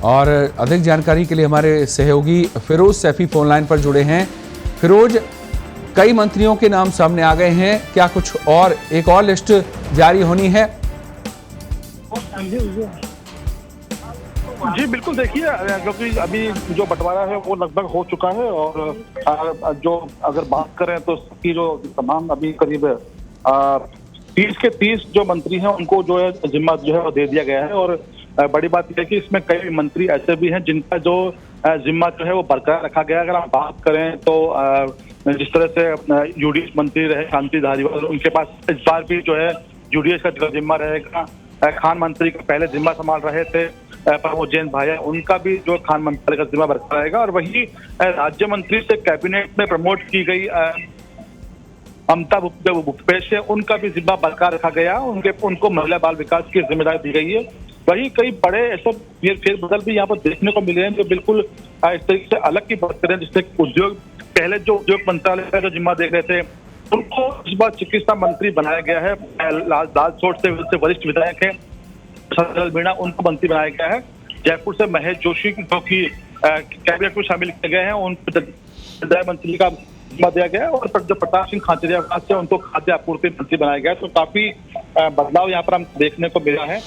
और अधिक जानकारी के लिए हमारे सहयोगी फिरोज सैफी फोन लाइन पर जुड़े हैं। फिरोज, कई मंत्रियों के नाम सामने आ गए हैं, क्या कुछ और एक और लिस्ट जारी होनी है? जी बिल्कुल, देखिए क्योंकि अभी जो बंटवारा है वो लगभग हो चुका है और जो अगर बात करें तो इसकी जो तमाम अभी करीब 30 के 30 जो मंत्री हैं उनको जो है जिम्मा जो है वो दे दिया गया है। और बड़ी बात यह है कि इसमें कई मंत्री ऐसे भी हैं जिनका जो जिम्मा जो है वो बरकरार रखा गया है। अगर आप बात करें तो जिस तरह से यूडीएस मंत्री रहे शांति धारीवाल, उनके पास इस बार भी जो है यूडीएस का जिम्मा रहेगा। खान मंत्री का पहले जिम्मा संभाल रहे थे प्रमोद जैन भाई, उनका भी जो खान मंत्री का जिम्मा बरकरार रहेगा। और वही राज्य मंत्री से कैबिनेट में प्रमोट की गई ममता भूपेश है, उनका भी जिम्मा बरकरार रखा गया। उनको महिला बाल विकास की जिम्मेदारी दी गई है। वही कई बड़े ऐसे फेरबदल भी यहाँ पर देखने को मिले हैं जो बिल्कुल इस तरीके से अलग की बात करें। जिससे उद्योग, पहले जो उद्योग मंत्रालय का जो जिम्मा देख रहे थे उनको इस बार चिकित्सा मंत्री बनाया गया है। लालसोट से वरिष्ठ विधायक है सरल मीणा, उनको मंत्री बनाया गया है। जयपुर से महेश जोशी जो कि कैबिनेट में शामिल किए गए हैं, उनको विधायक मंत्री का जिम्मा दिया गया है। और जो प्रताप सिंह खाचरियावास से उनको खाद्य आपूर्ति मंत्री बनाया गया है। तो काफी बदलाव यहाँ पर हम देखने को मिला है।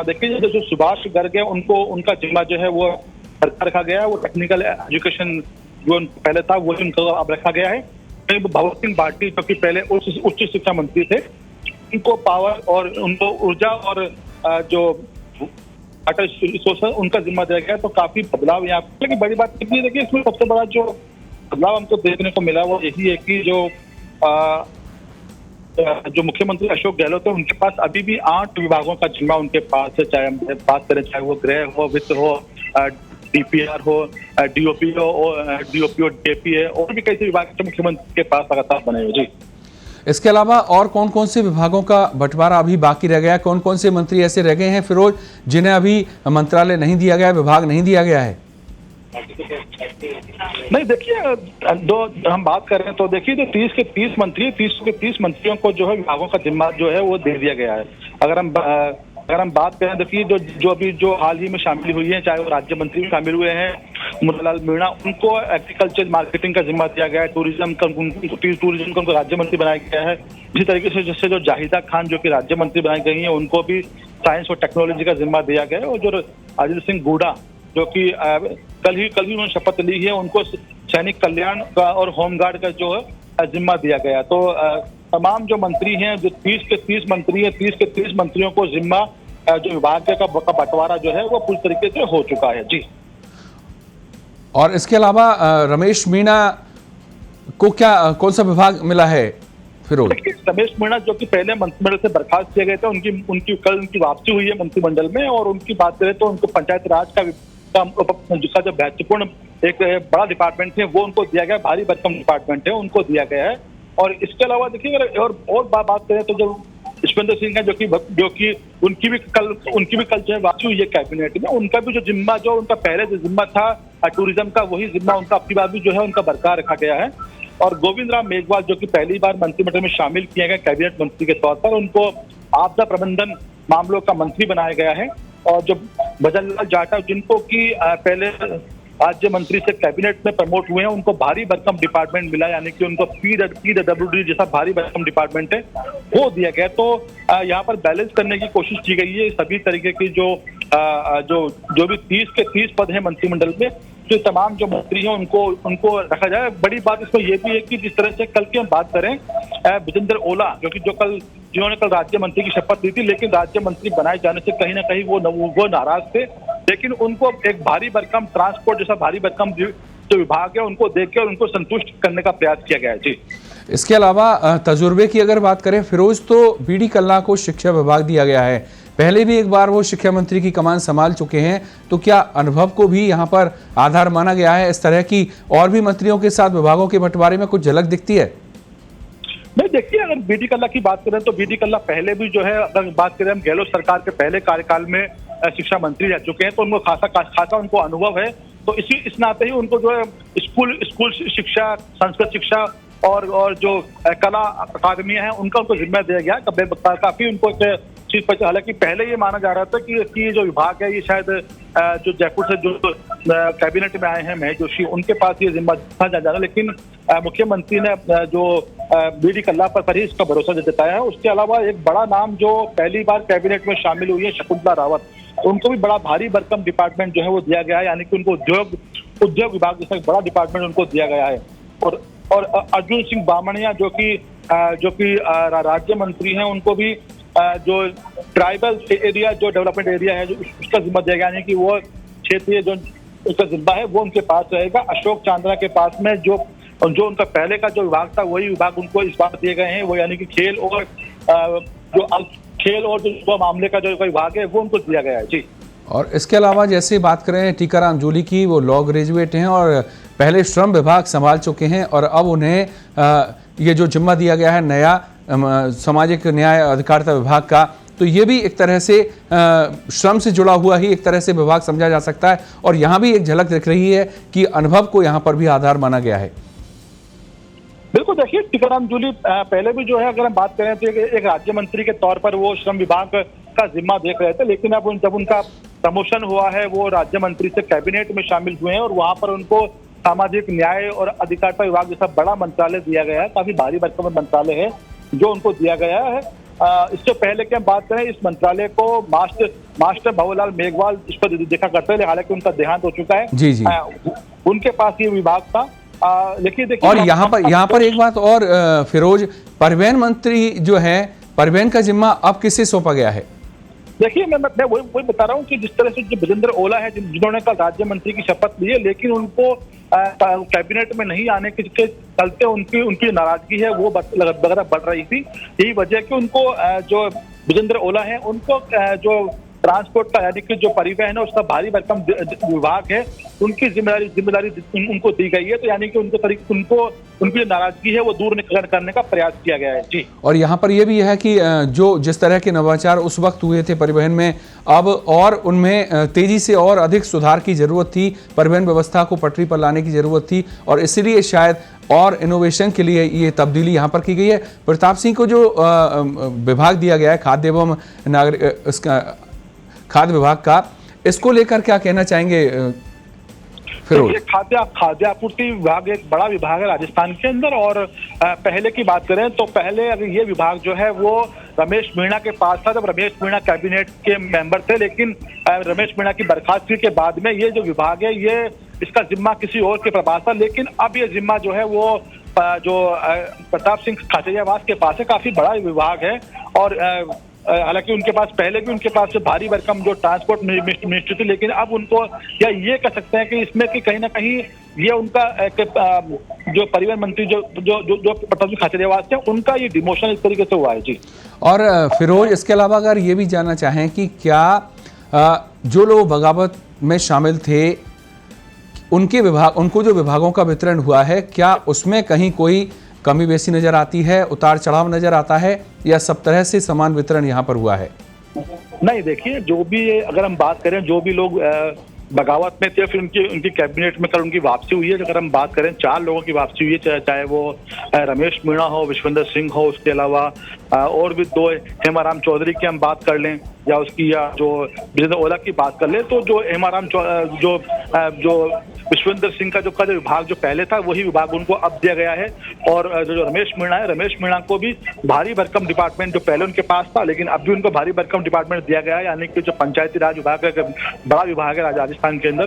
देखिए जो सुभाष गर्ग है उनको उनका जिम्मा जो है वो बरकरार रखा गया है। वो टेक्निकल एजुकेशन जो पहले था वो उनको अब रखा गया है। भगवत सिंह भाटी जो कि पहले उच्च शिक्षा मंत्री थे, उनको पावर और उनको ऊर्जा और जो वाटर रिसोर्स उनका जिम्मा दिया गया। तो काफी बदलाव यहाँ पर। लेकिन बड़ी बात ये देखिए, इसमें सबसे बड़ा जो बदलाव हमको देखने को मिला वो यही है कि जो मुख्यमंत्री अशोक गहलोत है उनके पास अभी भी 8 विभागों का जिम्मा उनके पास है। चाहे हम बात करें, चाहे वो गृह हो, वित्त हो, डीपीआर हो, डीओपी हो, डीएपी है, और भी कई से विभाग मुख्यमंत्री के पास लगातार बने हुए। जी, इसके अलावा और कौन कौन से विभागों का बंटवारा अभी बाकी रह गया है? कौन कौन से मंत्री ऐसे रह गए हैं फिरोज जिन्हें अभी मंत्रालय नहीं दिया गया, विभाग नहीं दिया गया है? नहीं, देखिए दो हम बात कर रहे हैं तो देखिए जो 30 के 30 मंत्री, 30 के 30 मंत्रियों को जो है विभागों का जिम्मा जो है वो दे दिया गया है। अगर हम बात करें, देखिए जो अभी जो हाल ही में शामिल हुई है, चाहे वो राज्य मंत्री भी शामिल हुए हैं, मुन्नालाल मीणा, उनको एग्रीकल्चर मार्केटिंग का जिम्मा दिया गया है। टूरिज्म का उनको राज्य मंत्री बनाया गया है। इसी तरीके से जैसे जो जाहिदा खान जो कि राज्य मंत्री बनाई गई है, उनको भी साइंस और टेक्नोलॉजी का जिम्मा दिया गया है। और जो अजित सिंह गुडा जो कि कल ही उन्होंने शपथ ली है, उनको सैनिक कल्याण का और होमगार्ड का जो है जिम्मा दिया गया। तो तमाम जो मंत्री हैं, जो 30 के 30 मंत्री हैं, 30 के 30 मंत्रियों को जिम्मा जो विभाग का बंटवारा जो है वो पूरी तरीके से हो चुका है। जी, और इसके अलावा रमेश मीणा को कौन सा विभाग मिला है फिरोज? रमेश मीणा जो कि पहले मंत्रिमंडल से बर्खास्त किए गए थे, कल उनकी वापसी हुई है मंत्रिमंडल में। और उनकी बात करें तो उनको पंचायत राज का जो महत्वपूर्ण एक बड़ा डिपार्टमेंट है वो उनको दिया गया, भारी भरकम डिपार्टमेंट है, उनको दिया गया है। और इसके अलावा देखिए और बात करें तो जो यशवंत सिंह है जो कि उनकी भी कल जो है वापसी हुई है कैबिनेट में, उनका भी जो जिम्मा जो उनका पहले जो जिम्मा था टूरिज्म का, वही जिम्मा उनका अपनी बार भी जो है उनका बरकरार रखा गया है। और गोविंद राम मेघवाल जो कि पहली बार मंत्रिमंडल में शामिल किए गए कैबिनेट मंत्री के तौर पर, उनको आपदा प्रबंधन मामलों का मंत्री बनाया गया है। और जो भजन लाल जाटव जिनको कि पहले राज्य मंत्री से कैबिनेट में प्रमोट हुए हैं, उनको भारी भरकम डिपार्टमेंट मिला, यानी कि उनको पीडब्ल्यूडी जैसा भारी भरकम डिपार्टमेंट है वो दिया गया। तो यहाँ पर बैलेंस करने की कोशिश की गई है। सभी तरीके की जो भी 30 के 30 पद हैं मंत्रिमंडल में, जो तमाम जो मंत्री हैं उनको रखा जाए। बड़ी बात इसमें यह भी है कि जिस तरह से कल की हम बात करें, विजेंद्र ओला जिन्होंने कल राज्य मंत्री की शपथ ली थी, लेकिन राज्य मंत्री बनाए जाने से कहीं ना कहीं वो नाराज थे। लेकिन उनको एक भारी भरकम ट्रांसपोर्ट जैसा भारी भरकम जो विभाग है उनको देख के और उनको संतुष्ट करने का प्रयास किया गया है। जी, इसके अलावा तजुर्बे की अगर बात करें फिरोज, तो बीडी कल्ला को शिक्षा विभाग दिया गया है। पहले भी एक बार वो शिक्षा मंत्री की कमान संभाल चुके हैं, तो क्या अनुभव को भी यहाँ पर आधार माना गया है? इस तरह की और भी मंत्रियों के साथ विभागों के बंटवारे में कुछ झलक दिखती है? नहीं, देखिए अगर बीडी कल्ला की बात करें तो बीडी कल्ला पहले भी जो है, अगर बात करें हम गहलोत सरकार के पहले कार्यकाल में शिक्षा मंत्री रह चुके हैं, तो उनको खासा उनको अनुभव है। तो इस नाते ही उनको जो है स्कूल शिक्षा, संस्कृत शिक्षा और जो कला अकादमियां हैं उनको जिम्मा दिया गया। काफी उनको चीज पर, हालांकि पहले ये माना जा रहा था कि जो विभाग है ये शायद जो जयपुर से जो कैबिनेट में आए हैं महेश जोशी, उनके पास ये जिम्मा था जा रहा, लेकिन मुख्यमंत्री ने जो बीडी कल्ला पर ही इसका भरोसा जताया है। उसके अलावा एक बड़ा नाम जो पहली बार कैबिनेट में शामिल हुई है, शकुंतला रावत, उनको भी बड़ा भारी भरकम डिपार्टमेंट जो है वो दिया गया है, यानी कि उनको उद्योग विभाग जैसा बड़ा डिपार्टमेंट उनको दिया गया है। और अर्जुन सिंह बामणिया जो कि राज्य मंत्री हैं, उनको भी जो ट्राइबल एरिया जो डेवलपमेंट एरिया है जो उसका जिम्मा दिया गया, यानी कि वो क्षेत्रीय जो उसका जिम्मा है वो उनके पास रहेगा। अशोक चांद्रा के पास में जो उनका पहले का जो विभाग था वही विभाग उनको इस बार दिए गए हैं, वो यानी कि खेल और जो मामले का जो विभाग है वो उनको दिया गया है। जी। और इसके अलावा जैसे बात करें टीकाराम जूली की, वो लॉ ग्रेजुएट हैं और पहले श्रम विभाग संभाल चुके हैं और अब उन्हें ये जो जिम्मा दिया गया है नया सामाजिक न्याय अधिकारिता विभाग का, तो ये भी एक तरह से श्रम से जुड़ा हुआ ही एक तरह से विभाग समझा जा सकता है। और यहाँ भी एक झलक दिख रही है कि अनुभव को यहाँ पर भी आधार माना गया है। बिल्कुल, देखिए टीकाराम जूली पहले भी जो है अगर हम बात करें तो एक राज्य मंत्री के तौर पर वो श्रम विभाग का जिम्मा देख रहे थे, लेकिन अब जब उनका प्रमोशन हुआ है वो राज्य मंत्री से कैबिनेट में शामिल हुए हैं और वहां पर उनको सामाजिक न्याय और अधिकारिता विभाग जैसा बड़ा मंत्रालय दिया गया है, काफी भारी भरकम मंत्रालय है जो उनको दिया गया है। इससे पहले की हम बात करें, इस मंत्रालय को मास्टर भंवरलाल मेघवाल इस पर देखा करते थे, हालांकि उनका देहांत हो चुका है। जी जी। उनके पास ये विभाग था। लेकिन देखिए, और यहाँ पर एक बात और फिरोज, परिवहन मंत्री जो है, परिवहन का जिम्मा अब किसे सौंपा गया है? देखिए, मैं वही बता रहा हूँ कि जिस तरह से जो विजेंद्र ओला है जिन्होंने कल राज्य मंत्री की शपथ ली है, लेकिन उनको कैबिनेट में नहीं आने के चलते उनकी नाराजगी है वो वगैरह बढ़ रही थी। यही वजह कि उनको जो विजेंद्र ओला है उनको जो ट्रांसपोर्ट का यानी कि जो परिवहन है उसका भारी भरकम विभाग है, उनकी जिम्मेदारी उनको दी गई है, तो यानी कि उनको उनकी जो नाराजगी है वो दूर करने का प्रयास किया गया है। जी। और यहाँ पर यह भी है कि जो जिस तरह के नवाचार उस वक्त हुए थे परिवहन में, अब और उनमें तेजी से और अधिक सुधार की जरूरत थी, परिवहन व्यवस्था को पटरी पर लाने की जरूरत थी और इसलिए शायद और इनोवेशन के लिए ये तब्दीली यहाँ पर की गई है। प्रताप सिंह को जो विभाग दिया गया है खाद्य एवं खाद्य विभाग का, इसको लेकर क्या कहना चाहेंगे फिरोज? खाद्य आपूर्ति विभाग एक बड़ा विभाग है राजस्थान के अंदर, और पहले की बात करें तो पहले अगर ये विभाग जो है वो रमेश मीणा के पास था, जब रमेश मीणा कैबिनेट के मेंबर थे, लेकिन रमेश मीणा की बर्खास्तगी के बाद में ये जो विभाग है ये इसका जिम्मा किसी और के पास था, लेकिन अब ये जिम्मा जो है वो जो प्रताप सिंह खाचरियावास के पास है। काफी बड़ा विभाग है और हालांकि उनके पास पहले भी उनके पास भारी भरकम जो ट्रांसपोर्ट मिनिस्ट्री थी, लेकिन अब उनको या ये कह सकते हैं कि इसमें कि कहीं ना कहीं ये उनका जो परिवहन मंत्री जो प्रताप सिंह खाचरियावास थे उनका ये डिमोशन इस तरीके से हुआ है। जी। और फिरोज, इसके अलावा अगर ये भी जानना चाहें कि क्या जो लोग बगावत में शामिल थे उनको जो विभागों का वितरण हुआ है, क्या उसमें कहीं कोई कमी बेसी नजर आती है, उतार चढ़ाव नजर आता है, या सब तरह से समान वितरण यहाँ पर हुआ है? नहीं, देखिए, जो भी अगर हम बात करें, जो भी लोग बगावत में थे फिर उनकी कैबिनेट में कल उनकी वापसी हुई है। अगर हम बात करें 4 लोगों की वापसी हुई है, चाहे वो रमेश मीणा हो, विश्वेंद्र सिंह हो, उसके अलावा और भी 2 हेमाराम चौधरी की हम बात कर लें या जो विजेंद्र ओला की बात कर ले, तो जो हेमाराम जो विश्वेंद्र सिंह का जो विभाग जो पहले था वही विभाग उनको अब दिया गया है। और जो रमेश मीणा है, रमेश मीणा को भी भारी भरकम डिपार्टमेंट जो पहले उनके पास था, लेकिन अब भी उनको भारी भरकम डिपार्टमेंट दिया गया है, यानी कि जो पंचायती राज विभाग का बड़ा विभाग है राजस्थान के अंदर,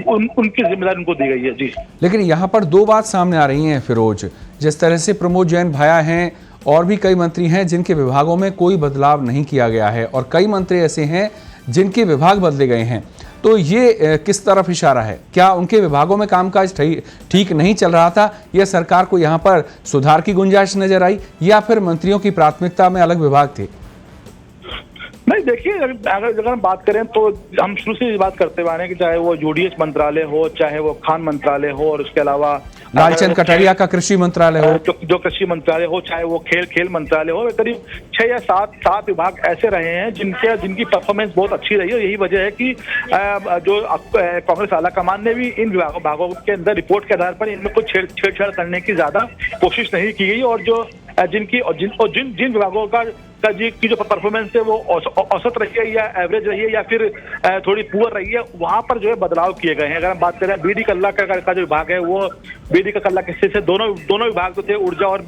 उनकी जिम्मेदारी उनको दी गई है। जी। लेकिन यहाँ पर 2 बात सामने आ रही हैं फिरोज, जिस तरह से प्रमोद जैन भाया हैं और भी कई मंत्री हैं जिनके विभागों में कोई बदलाव नहीं किया गया है, और कई मंत्री ऐसे हैं जिनके विभाग बदले गए हैं, तो ये किस तरफ इशारा है? क्या उनके विभागों में कामकाज ठीक नहीं चल रहा था, या सरकार को यहाँ पर सुधार की गुंजाइश नजर आई, या फिर मंत्रियों की प्राथमिकता में अलग विभाग थे? नहीं, देखिए, अगर हम बात करें तो हम शुरू से ये बात करते हुए आ रहे हैं कि चाहे वो यूडीएच मंत्रालय हो, चाहे वो खान मंत्रालय हो, और उसके अलावा लालचंद कटारिया का कृषि मंत्रालय हो, जो कृषि मंत्रालय हो, चाहे वो खेल मंत्रालय हो, करीब 6 या 7 विभाग ऐसे रहे हैं जिनकी परफॉर्मेंस बहुत अच्छी रही है। यही वजह है कि जो कांग्रेस आलाकमान ने भी इन विभागों के अंदर रिपोर्ट के आधार पर इनमें कुछ छेड़छाड़ करने की ज्यादा कोशिश नहीं की गई, और जिन विभागों का की जो परफॉर्मेंस है वो औसत रही है या एवरेज रही है या फिर थोड़ी पुअर रही है, वहां पर जो है बदलाव किए गए हैं। अगर हम बात करें बीडी कल्ला का जो विभाग है, वो बीडी कल्ला के हिस्से से दोनों विभाग जो थे, ऊर्जा और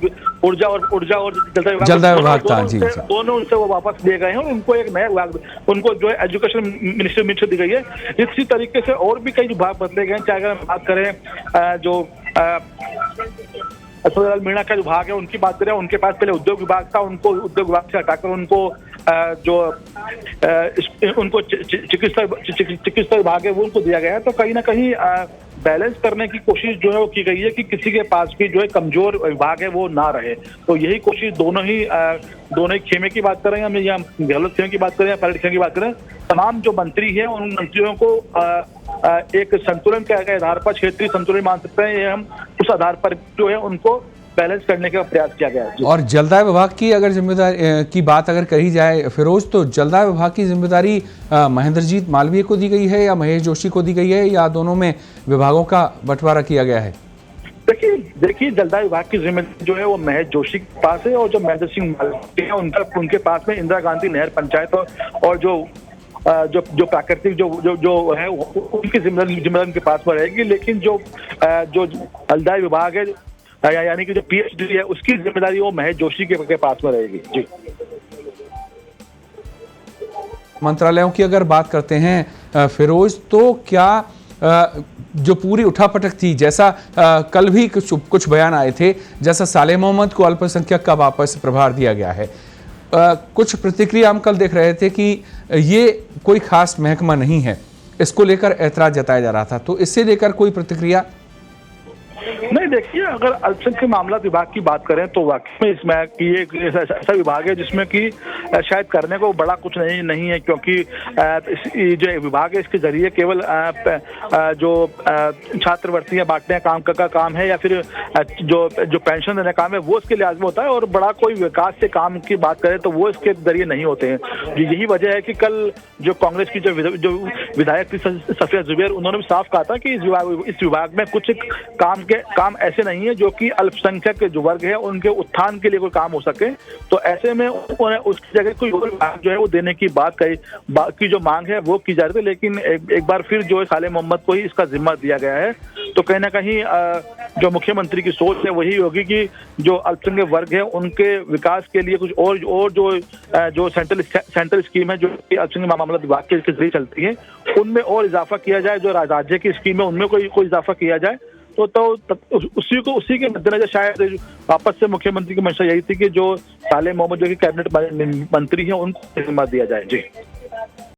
जलदाय विभाग था, जी दोनों उनसे वो वापस लिए गए हैं और उनको एक नया विभाग, उनको जो है एजुकेशन मिनिस्ट्री दी गई है। इसी तरीके से और भी कई विभाग बदले गए हैं। चाहे अगर हम बात करें जो असदुल्लाह मीणा का विभाग है, उनकी बात करें, उनके पास पहले उद्योग विभाग था, उनको उद्योग विभाग से हटाकर उनको चिकित्सा विभाग है वो उनको दिया गया है। तो कहीं ना कहीं बैलेंस करने की कोशिश जो है वो की गई है कि किसी के पास भी जो है कमजोर विभाग है वो ना रहे। तो यही कोशिश दोनों ही खेमे की बात करें या गहलोत खेमे की बात करें या पलट खेमे की बात करें, तमाम जो मंत्री हैं उन मंत्रियों को एक संतुलन के आधार पर, क्षेत्रीय संतुलन मान सकते हैं, ये हम उस आधार पर जो है उनको बैलेंस करने का प्रयास किया गया है। और जलदाय विभाग की अगर जिम्मेदारी की बात अगर कही जाए फिरोज, तो जलदाय विभाग की जिम्मेदारी महेंद्रजीत मालवीय को दी गई है या महेश जोशी को दी गई है, या दोनों में विभागों का बंटवारा किया गया है? देखिए जलदाय विभाग की जिम्मेदारी जो है वो महेश जोशी के पास है, और जो महेंद्र सिंह मालवीय है उनके पास में इंदिरा गांधी नहर पंचायत और जो प्राकृतिक जो है उनकी जिम्मेदारी उनके पास में रहेगी। लेकिन जो जलदाय विभाग है यानी कि जो पीएचडी है उसकी जिम्मेदारी वो महेश जोशी के पास में रहेगी। जी, मंत्रालयों की अगर बात करते हैं फिरोज, तो क्या जो पूरी उठापटक थी, जैसा कल भी कुछ बयान आए थे, जैसा सालेह मोहम्मद को अल्पसंख्यक का वापस प्रभार दिया गया है, कुछ प्रतिक्रिया हम कल देख रहे थे कि ये कोई खास महकमा नहीं है, इसको लेकर ऐतराज जताया जा रहा था, तो इससे लेकर कोई प्रतिक्रिया? नहीं, देखिए अगर अल्पसंख्यक मामला विभाग की बात करें तो वाकई में इसमें कि एक ऐसा विभाग है जिसमें कि शायद करने को बड़ा कुछ नहीं है, क्योंकि जो विभाग है इसके जरिए केवल जो छात्रवृत्तियां बांटने का काम है या फिर जो पेंशन देने का काम है वो इसके लिहाज में होता है, और बड़ा कोई विकास से काम की बात करें तो वो इसके जरिए नहीं होते हैं। यही वजह है कि कल जो कांग्रेस की जो विधायक थी सफिया जुबैर, उन्होंने भी साफ कहा था कि इस विभाग में कुछ काम ऐसे नहीं है जो कि अल्पसंख्यक जो वर्ग है उनके उत्थान के लिए कोई काम हो सके। तो ऐसे में उसकी जगह कोई और विभाग जो है वो देने की की जो मांग है वो की जा रही थी, लेकिन एक बार फिर जो है सालेह मोहम्मद को ही इसका जिम्मा दिया गया है। तो कहीं ना कहीं जो मुख्यमंत्री की सोच है वही होगी कि जो अल्पसंख्यक वर्ग है उनके विकास के लिए कुछ और जो सेंट्रल स्कीम है जो अल्पसंख्यक मामला विभाग के जरिए चलती है उनमें और इजाफा किया जाए, जो राज्य की स्कीम है उनमें कोई इजाफा किया जाए। तो उसी के मद्देनजर शायद वापस से मुख्यमंत्री की मंशा यही थी कि जो सालेह मोहम्मद जो कि कैबिनेट मंत्री हैं उनको जिम्मा दिया जाए। जी।